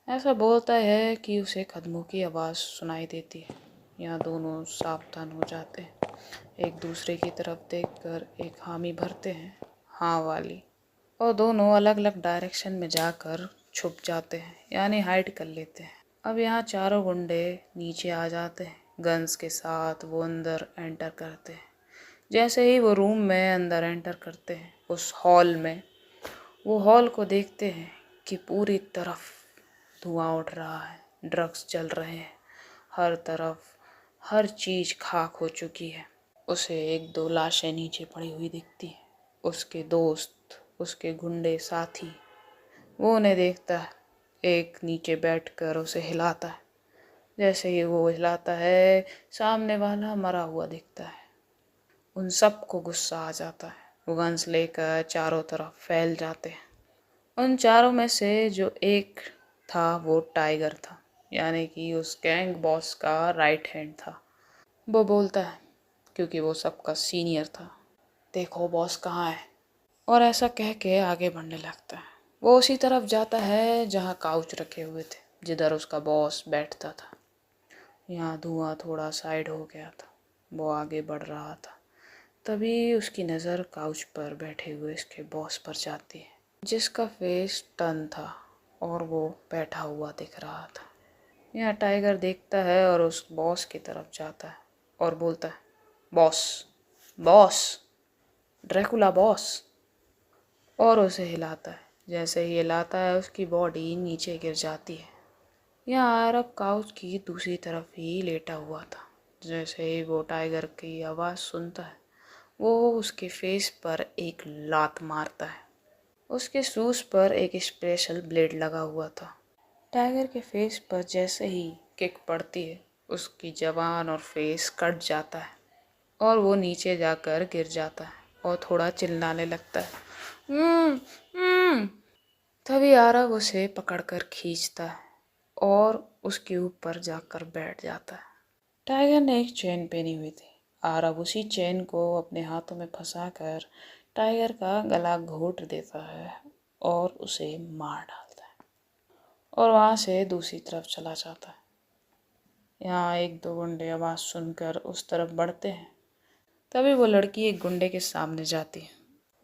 ऐसा बोलता है कि उसे कदमों की आवाज़ सुनाई देती है। यहाँ दोनों सावधान हो जाते हैं, एक दूसरे की तरफ देखकर एक हामी भरते हैं, हाँ वाली, और दोनों अलग अलग डायरेक्शन में जाकर छुप जाते हैं यानी हाइड कर लेते हैं। अब यहाँ चारों गुंडे नीचे आ जाते हैं, गन्स के साथ वो अंदर एंटर करते हैं। जैसे ही वो रूम में अंदर एंटर करते हैं उस हॉल में, वो हॉल को देखते हैं कि पूरी तरफ धुआं उठ रहा है, ड्रग्स चल रहे हैं, हर तरफ हर चीज़ खाक हो चुकी है। उसे 1-2 लाशें नीचे पड़ी हुई दिखती हैं। उसके दोस्त, उसके गुंडे साथी, वो उन्हें देखता है, एक नीचे बैठकर उसे हिलाता है। जैसे ही वो हिलाता है सामने वाला मरा हुआ दिखता है। उन सबको गुस्सा आ जाता है, वो गन्स लेकर चारों तरफ फैल जाते हैं। उन चारों में से जो एक था वो टाइगर था, यानी कि उस गैंग बॉस का राइट हैंड था। वो बोलता है क्योंकि वो सबका सीनियर था, देखो बॉस कहाँ है, और ऐसा कह के आगे बढ़ने लगता है। वो उसी तरफ जाता है जहाँ काउच रखे हुए थे, जिधर उसका बॉस बैठता था। यहाँ धुआं थोड़ा साइड हो गया था, वो आगे बढ़ रहा था। तभी उसकी नज़र काउच पर बैठे हुए उसके बॉस पर जाती है, जिसका फेस टर्न था और वो बैठा हुआ दिख रहा था। यहाँ टाइगर देखता है और उस बॉस की तरफ जाता है और बोलता है बॉस, बॉस, ड्रैकुला बॉस, और उसे हिलाता है। जैसे ही हिलाता है उसकी बॉडी नीचे गिर जाती है। यहाँ आरव काउच की दूसरी तरफ ही लेटा हुआ था। जैसे ही वो टाइगर की आवाज़ सुनता है वो उसके फेस पर एक लात मारता है। उसके शूज़ पर एक स्पेशल ब्लेड लगा हुआ था। टाइगर के फेस पर जैसे ही किक पड़ती है उसकी जबान और फेस कट जाता है और वो नीचे जाकर गिर जाता है और थोड़ा चिल्लाने लगता है। तभी आरव उसे पकड़कर खींचता है और उसके ऊपर जाकर बैठ जाता है। टाइगर ने एक चेन पहनी हुई थी। आरव उसी चेन को अपने हाथों में फंसाकर टाइगर का गला घोंट देता है और उसे मार डालता है और वहाँ से दूसरी तरफ चला जाता है। यहाँ एक दो गुंडे आवाज़ सुनकर उस तरफ बढ़ते हैं। तभी वो लड़की एक गुंडे के सामने जाती है।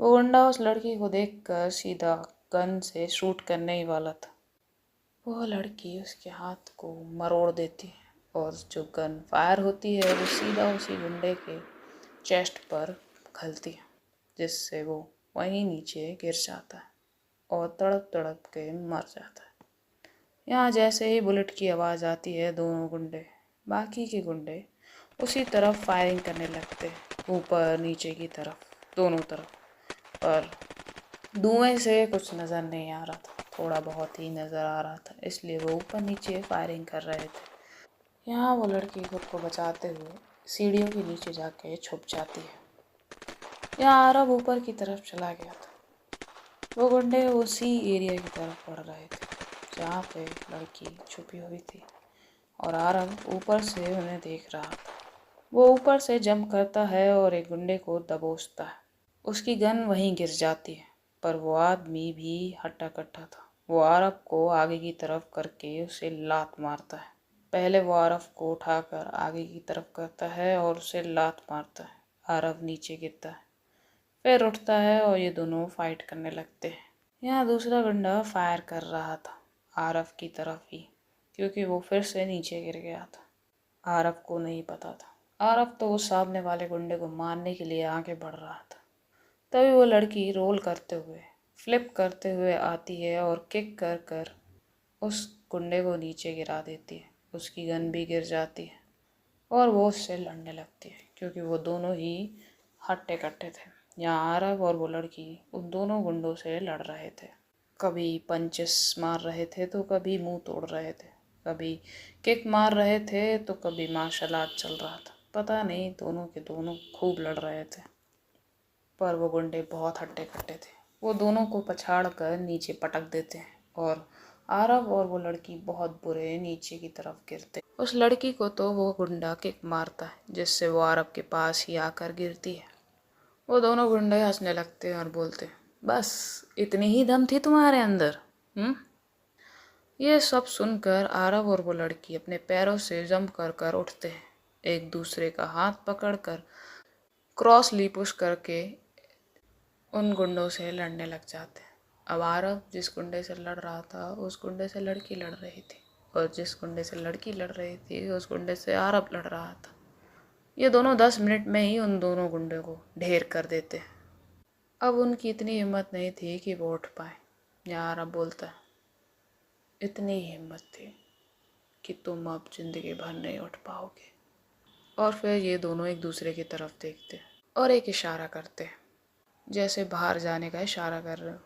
वो गुंडा उस लड़की को देखकर सीधा गन से शूट करने ही वाला था। वो लड़की उसके हाथ को मरोड़ देती है और जो गन फायर होती है वो सीधा उसी गुंडे के चेस्ट पर खलती है, जिससे वो वहीं नीचे गिर जाता है और तड़प तड़प के मर जाता है। यहाँ जैसे ही बुलेट की आवाज़ आती है, बाकी के गुंडे उसी तरफ फायरिंग करने लगते हैं, ऊपर नीचे की तरफ, दोनों तरफ। पर धुएं से कुछ नज़र नहीं आ रहा था, थोड़ा बहुत ही नज़र आ रहा था, इसलिए वो ऊपर नीचे फायरिंग कर रहे थे। यहाँ वो लड़की खुद को बचाते हुए सीढ़ियों के नीचे जाके छुप जाती है। यहाँ आरव ऊपर की तरफ चला गया था। वो गुंडे उसी एरिया की तरफ बढ़ रहे थे जहाँ पे लड़की छुपी हुई थी और आरव ऊपर से उन्हें देख रहा था। वो ऊपर से जंप करता है और एक गुंडे को दबोचता है। उसकी गन वहीं गिर जाती है, पर वो आदमी भी हट्टा कट्टा था। वो आरव को आगे की तरफ करके उसे लात मारता है। पहले वो आरव को उठाकर आगे की तरफ करता है और उसे लात मारता है। आरव नीचे गिरता है, फिर उठता है और ये दोनों फाइट करने लगते हैं। यहाँ दूसरा गुंडा फायर कर रहा था आरव की तरफ ही, क्योंकि वो फिर से नीचे गिर गया था। आरव को नहीं पता था। आरव तो उस सामने वाले गुंडे को मारने के लिए आगे बढ़ रहा था। तभी वो लड़की रोल करते हुए, फ्लिप करते हुए आती है और किक कर कर उस गुंडे को नीचे गिरा देती है। उसकी गन भी गिर जाती है और वो उससे लड़ने लगती है, क्योंकि वो दोनों ही हट्टे कट्टे थे। यहाँ आरव और वो लड़की उन दोनों गुंडों से लड़ रहे थे। कभी पंचेस मार रहे थे तो कभी मुंह तोड़ रहे थे, कभी किक मार रहे थे तो कभी मार्शल आर्ट चल रहा था। पता नहीं, दोनों के दोनों खूब लड़ रहे थे। पर वो गुंडे बहुत हट्टे कट्टे थे। वो दोनों को पछाड़ कर नीचे पटक देते हैं और आरव और वो लड़की बहुत बुरे नीचे की तरफ गिरते। उस लड़की को तो वो गुंडा किक मारता है, जिससे वो आरव के पास ही आकर गिरती है। वो दोनों गुंडे हंसने लगते हैं और बोलते हैं, बस इतनी ही दम थी तुम्हारे अंदर? ये सब सुनकर आरव और वो लड़की अपने पैरों से जंप कर कर उठते हैं, एक दूसरे का हाथ पकड़कर क्रॉस ली पुश करके उन गुंडों से लड़ने लग जाते हैं। अब आरव जिस गुंडे से लड़ रहा था, उस गुंडे से लड़की लड़ रही थी, और जिस गुंडे से लड़की लड़ रही थी, उस गुंडे से आरव लड़ रहा था। ये दोनों 10 मिनट में ही उन दोनों गुंडों को ढेर कर देते हैं। अब उनकी इतनी हिम्मत नहीं थी कि वो उठ पाए। या आरव बोलता है, इतनी हिम्मत थी कि तुम अब जिंदगी भर नहीं उठ पाओगे। और फिर ये दोनों एक दूसरे की तरफ देखते हैं और एक इशारा करते हैं, जैसे बाहर जाने का इशारा कर रहे हो।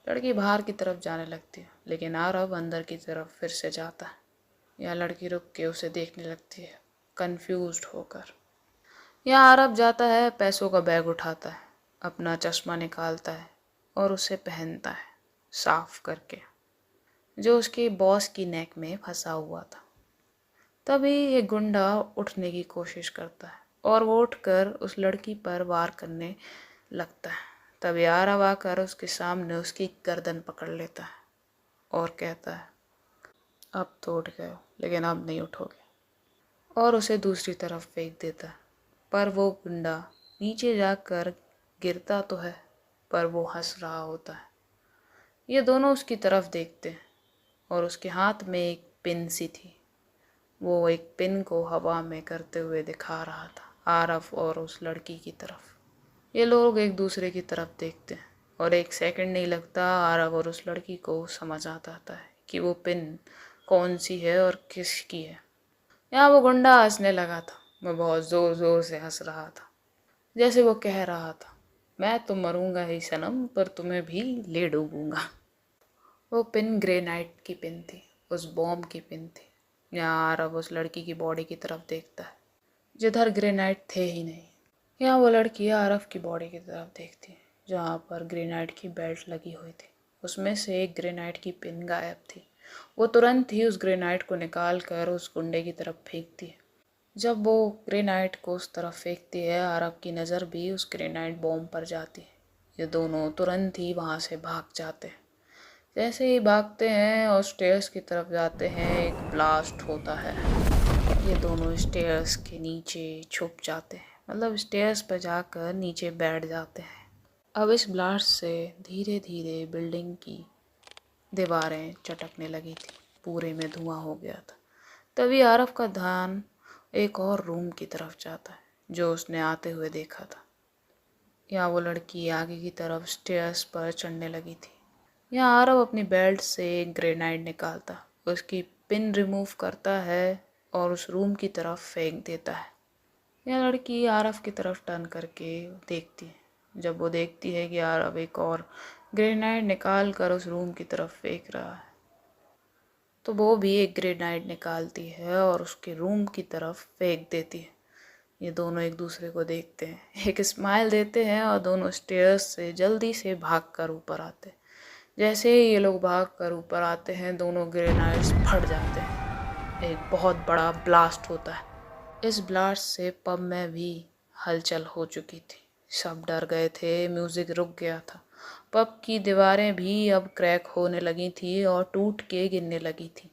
लड़की बाहर की तरफ जाने लगती है, लेकिन आरव अंदर की तरफ फिर से जाता है। यहाँ लड़की रुक के उसे देखने लगती है, कंफ्यूज्ड होकर। यहाँ आरव जाता है, पैसों का बैग उठाता है, अपना चश्मा निकालता है और उसे पहनता है, साफ करके, जो उसके बॉस की नेक में फंसा हुआ था। तभी एक गुंडा उठने की कोशिश करता है और वो उठकर उस लड़की पर वार करने लगता है। तभी आरव आकर उसके सामने उसकी गर्दन पकड़ लेता है और कहता है, अब तो उठ गए हो, लेकिन अब नहीं उठोगे, और उसे दूसरी तरफ फेंक देता है। पर वो गुंडा नीचे जाकर गिरता तो है, पर वो हंस रहा होता है। ये दोनों उसकी तरफ देखते हैं और उसके हाथ में एक पिन सी थी। वो एक पिन को हवा में करते हुए दिखा रहा था आरव और उस लड़की की तरफ। ये लोग एक दूसरे की तरफ देखते हैं और एक सेकंड नहीं लगता, आरव और उस लड़की को समझ आ जाता है कि वो पिन कौन सी है और किसकी है। यहाँ वो गुंडा हंसने लगा था। वो बहुत ज़ोर ज़ोर से हंस रहा था, जैसे वो कह रहा था, मैं तो मरूंगा ही सनम, पर तुम्हें भी ले डूबूंगा। वो पिन ग्रेनाइट की पिन थी, उस बॉम्ब की पिन थी। यहाँ आरव उस लड़की की बॉडी की तरफ देखता है, जिधर ग्रेनाइट थे ही नहीं। यहाँ वो लड़की आरव की बॉडी की तरफ देखती है, जहाँ पर ग्रेनाइट की बेल्ट लगी हुई थी। उसमें से एक ग्रेनाइट की पिन गायब थी। वो तुरंत ही उस ग्रेनाइट को निकाल कर उस गुंडे की तरफ फेंकती है, जब वो ग्रेनाइट को उस तरफ फेंकती है, आरव की नज़र भी उस ग्रेनाइट बॉम्ब पर जाती है। ये दोनों तुरंत ही वहाँ से भाग जाते हैं। जैसे ही भागते हैं और स्टेयर्स की तरफ जाते हैं, एक ब्लास्ट होता है। ये दोनों स्टेयर्स के नीचे छुप जाते हैं, मतलब स्टेयर्स पर जाकर नीचे बैठ जाते हैं। अब इस ब्लास्ट से धीरे धीरे बिल्डिंग की दीवारें चटकने लगी थी, पूरे में धुआं हो गया था। तभी आरव का ध्यान एक और रूम की तरफ जाता है जो उसने आते हुए देखा था। यहाँ वो लड़की आगे की तरफ स्टेयर्स पर चढ़ने लगी थी। यहाँ आरव अपनी बेल्ट से एक ग्रेनाइड निकालता, उसकी पिन रिमूव करता है और उस रूम की तरफ फेंक देता है। यह लड़की आरव की तरफ टर्न करके देखती है। जब वो देखती है कि आरव एक और ग्रेनाइड निकाल कर उस रूम की तरफ फेंक रहा है, तो वो भी एक ग्रेनाइड निकालती है और उसके रूम की तरफ फेंक देती है। ये दोनों एक दूसरे को देखते हैं, एक स्माइल देते हैं और दोनों स्टेयर्स से जल्दी से भागकर ऊपर आते हैं। जैसे ही ये लोग भागकर ऊपर आते हैं, दोनों ग्रेनाइड्स फट जाते हैं। एक बहुत बड़ा ब्लास्ट होता है। इस ब्लास्ट से पब में भी हलचल हो चुकी थी। सब डर गए थे, म्यूज़िक रुक गया था। पब की दीवारें भी अब क्रैक होने लगी थी और टूट के गिरने लगी थी।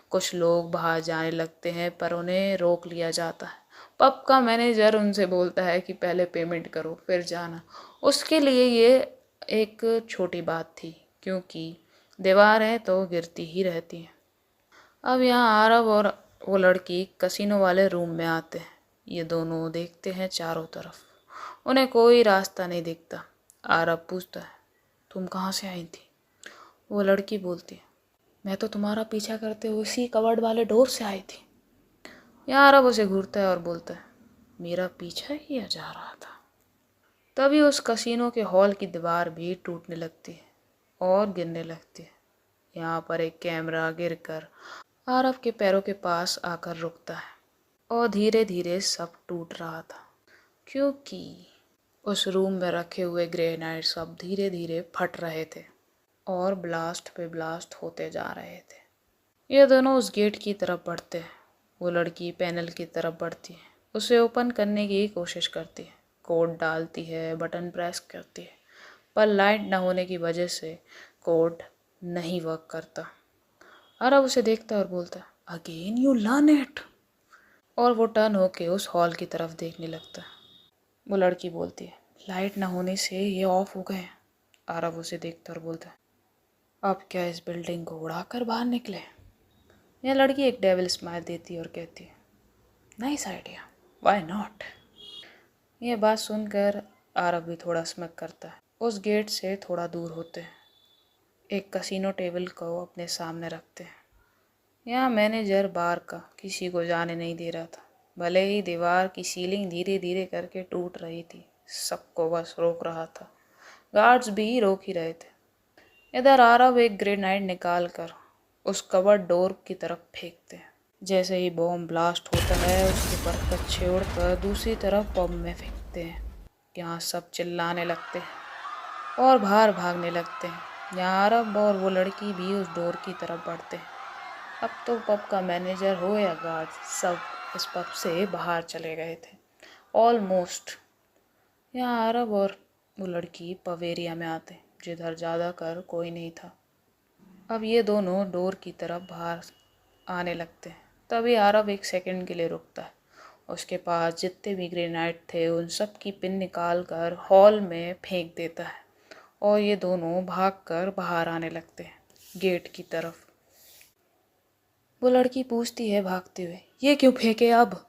कुछ लोग बाहर जाने लगते हैं पर उन्हें रोक लिया जाता है। पब का मैनेजर उनसे बोलता है कि पहले पेमेंट करो फिर जाना। उसके लिए ये एक छोटी बात थी, क्योंकि दीवारें तो गिरती ही रहती हैं। अब यहाँ आरव और वो लड़की कसिनो वाले रूम में आते हैं। ये दोनों देखते हैं चारों तरफ, उन्हें कोई रास्ता नहीं दिखता। आरव पूछता है, तुम कहाँ से आई थी? वो लड़की बोलती है, मैं तो तुम्हारा पीछा करते हुए उसी कवर्ड वाले डोर से आई थी। यहाँ आरव उसे घूरता है और बोलता है, मेरा पीछा किया जा रहा था। तभी उस कसिनो के हॉल की दीवार भी टूटने लगती है और गिरने लगती है। यहाँ पर एक कैमरा गिरकर आरव के पैरों के पास आकर रुकता है और धीरे धीरे सब टूट रहा था, क्योंकि उस रूम में रखे हुए ग्रेनाइड सब धीरे धीरे फट रहे थे और ब्लास्ट पे ब्लास्ट होते जा रहे थे। ये दोनों उस गेट की तरफ बढ़ते हैं। वो लड़की पैनल की तरफ बढ़ती है, उसे ओपन करने की कोशिश करती है, कोड डालती है, बटन प्रेस करती है, पर लाइट न होने की वजह से कोड नहीं वर्क करता। आरव उसे देखता है और बोलता है, अगेन यू लर्न इट। और वो टर्न होके उस हॉल की तरफ देखने लगता है। वो लड़की बोलती है, लाइट न होने से ये ऑफ हो गए। आरव उसे देखता और बोलता है, अब क्या इस बिल्डिंग को उड़ाकर बाहर निकले? यह लड़की एक डेविल स्माइल देती है और कहती है, नाइस आइडिया, व्हाई नॉट। यह बात सुनकर आरव भी थोड़ा स्मक करता है। उस गेट से थोड़ा दूर होते हैं, एक कसिनो टेबल को अपने सामने रखते हैं। यहाँ मैनेजर बार का किसी को जाने नहीं दे रहा था। भले ही दीवार की सीलिंग धीरे धीरे करके टूट रही थी, सबको बस रोक रहा था। गार्ड्स भी रोक ही रहे थे। इधर आरव एक ग्रेनाइड निकाल कर उस कवर्ड डोर की तरफ फेंकते हैं। जैसे ही बॉम्ब ब्लास्ट होता है, उसके बरकत छोड़कर दूसरी तरफ बम में फेंकते हैं। यहाँ सब चिल्लाने लगते हैं और बाहर भागने लगते हैं। यहाँ आरव और वो लड़की भी उस डोर की तरफ बढ़ते हैं। अब तो पब का मैनेजर हो या गार्ड, सब इस पब से बाहर चले गए थे ऑलमोस्ट। यहाँ आरव और वो लड़की पब एरिया में आते, जिधर ज़्यादा कर कोई नहीं था। अब ये दोनों डोर की तरफ बाहर आने लगते हैं। तभी आरव एक सेकंड के लिए रुकता है। उसके पास जितने भी ग्रेनाइड थे उन सब की पिन निकाल कर हॉल में फेंक देता है और ये दोनों भागकर बाहर आने लगते हैं गेट की तरफ। वो लड़की पूछती है भागते हुए, ये क्यों फेंके अब?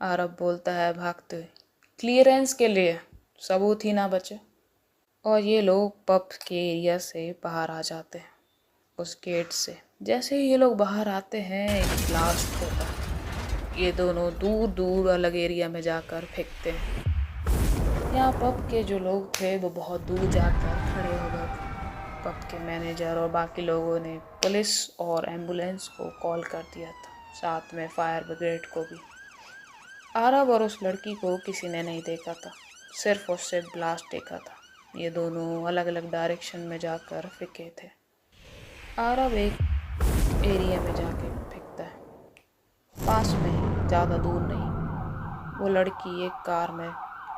आरव बोलता है भागते हुए, क्लियरेंस के लिए, सबूत ही ना बचे। और ये लोग पब के एरिया से बाहर आ जाते हैं उस गेट से। जैसे ही ये लोग बाहर आते हैं, एक ब्लास्ट होता है। ये दोनों दूर दूर अलग एरिया में जाकर फेंकते हैं। यहाँ पब के जो लोग थे वो बहुत दूर जाकर खड़े हो गए थे। पब के मैनेजर और बाकी लोगों ने पुलिस और एम्बुलेंस को कॉल कर दिया था, साथ में फायर ब्रिगेड को भी। आरव और उस लड़की को किसी ने नहीं देखा था, सिर्फ उससे ब्लास्ट देखा था। ये दोनों अलग अलग डायरेक्शन में जाकर फेंके थे। आरव एक एरिया में जाके फेंकता है, पास में, ज़्यादा दूर नहीं। वो लड़की एक कार में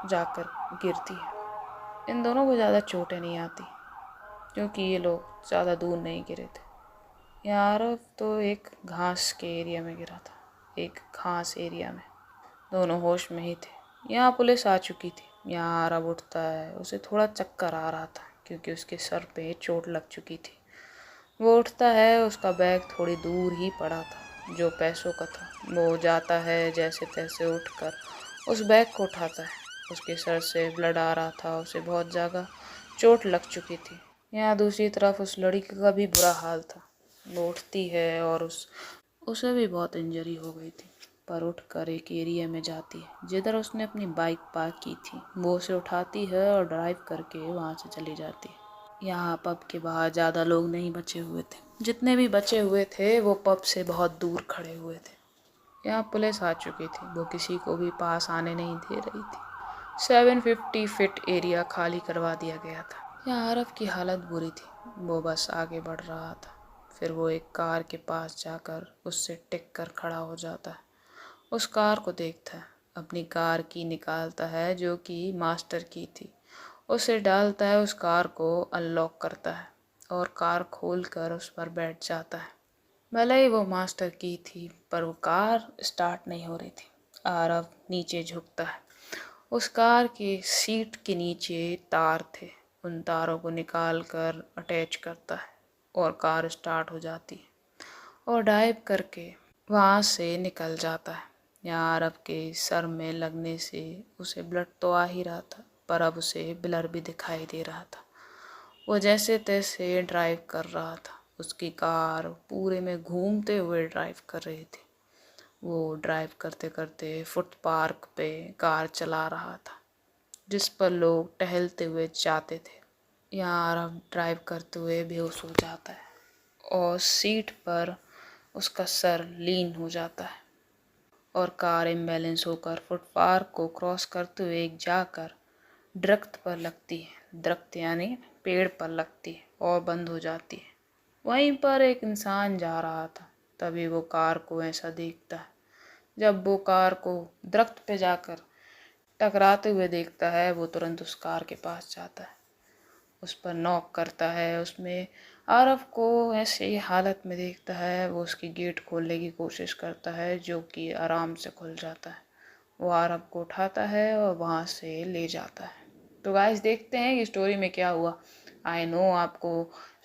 जाकर गिरती है। इन दोनों को ज़्यादा चोटें नहीं आती क्योंकि ये लोग ज़्यादा दूर नहीं गिरे थे। यहाँ आरव तो एक घास के एरिया में गिरा था, एक घास एरिया में। दोनों होश में ही थे। यहाँ पुलिस आ चुकी थी। यहाँ आरव उठता है। उसे थोड़ा चक्कर आ रहा था क्योंकि उसके सर पे चोट लग चुकी थी। वो उठता है। उसका बैग थोड़ी दूर ही पड़ा था जो पैसों का था। वो जाता है, जैसे तैसे उठकर उस बैग को उठाता है। उसके सर से ब्लड आ रहा था। उसे बहुत ज़्यादा चोट लग चुकी थी। यहाँ दूसरी तरफ उस लड़की का भी बुरा हाल था। वो उठती है और उसे भी बहुत इंजरी हो गई थी, पर उठकर एक एरिया में जाती है जिधर उसने अपनी बाइक पार्क की थी। वो उसे उठाती है और ड्राइव करके वहाँ से चली जाती है। यहाँ पब के बाहर ज़्यादा लोग नहीं बचे हुए थे। जितने भी बचे हुए थे वो पब से बहुत दूर खड़े हुए थे। यहाँ पुलिस आ चुकी थी। वो किसी को भी पास आने नहीं दे रही थी। 750 फीट एरिया खाली करवा दिया गया था। यहाँ आरव की हालत बुरी थी। वो बस आगे बढ़ रहा था। फिर वो एक कार के पास जाकर उससे टिक कर खड़ा हो जाता है। उस कार को देखता है। अपनी कार की निकालता है जो कि मास्टर की थी। उसे डालता है। उस कार को अनलॉक करता है और कार खोलकर उस पर बैठ जाता है। भले ही वो मास्टर की थी पर वो कार स्टार्ट नहीं हो रही थी। आरव नीचे झुकता है। उस कार के सीट के नीचे तार थे। उन तारों को निकाल कर अटैच करता है और कार स्टार्ट हो जाती है और ड्राइव करके वहाँ से निकल जाता है। यहाँ आरव के सर में लगने से उसे ब्लड तो आ ही रहा था, पर अब उसे ब्लर भी दिखाई दे रहा था। वो जैसे तैसे ड्राइव कर रहा था। उसकी कार पूरे में घूमते हुए ड्राइव कर रही थी। वो ड्राइव करते करते फुट पार्क पे कार चला रहा था जिस पर लोग टहलते हुए जाते थे। यहाँ आरव ड्राइव करते हुए बेहोश हो जाता है और सीट पर उसका सर लीन हो जाता है और कार इम्बैलेंस होकर फुटपाथ को क्रॉस करते हुए एक जाकर दरख्त पर लगती है। दरख्त यानी पेड़ पर लगती है और बंद हो जाती है। वहीं पर एक इंसान जा रहा था। तभी वो कार को ऐसा देखता है। जब वो कार को दरख्त पे जाकर टकराते हुए देखता है, वो तुरंत उस कार के पास जाता है, उस पर नॉक करता है। उसमें आरव को ऐसे ही हालत में देखता है। वो उसकी गेट खोलने की कोशिश करता है जो कि आराम से खुल जाता है। वो आरव को उठाता है और वहाँ से ले जाता है। तो गाइस देखते हैं कि स्टोरी में क्या हुआ। आई नो आपको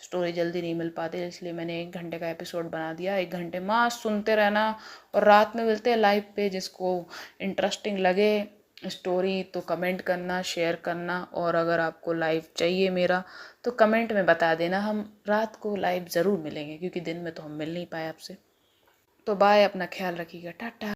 स्टोरी जल्दी नहीं मिल पाती, इसलिए मैंने 1 घंटे का एपिसोड बना दिया। 1 घंटे मस्त सुनते रहना और रात में मिलते हैं लाइव पे। जिसको इंटरेस्टिंग लगे स्टोरी तो कमेंट करना, शेयर करना, और अगर आपको लाइव चाहिए मेरा तो कमेंट में बता देना। हम रात को लाइव ज़रूर मिलेंगे क्योंकि दिन में तो हम मिल नहीं पाए आपसे। तो बाय, अपना ख्याल रखिएगा, टाटा।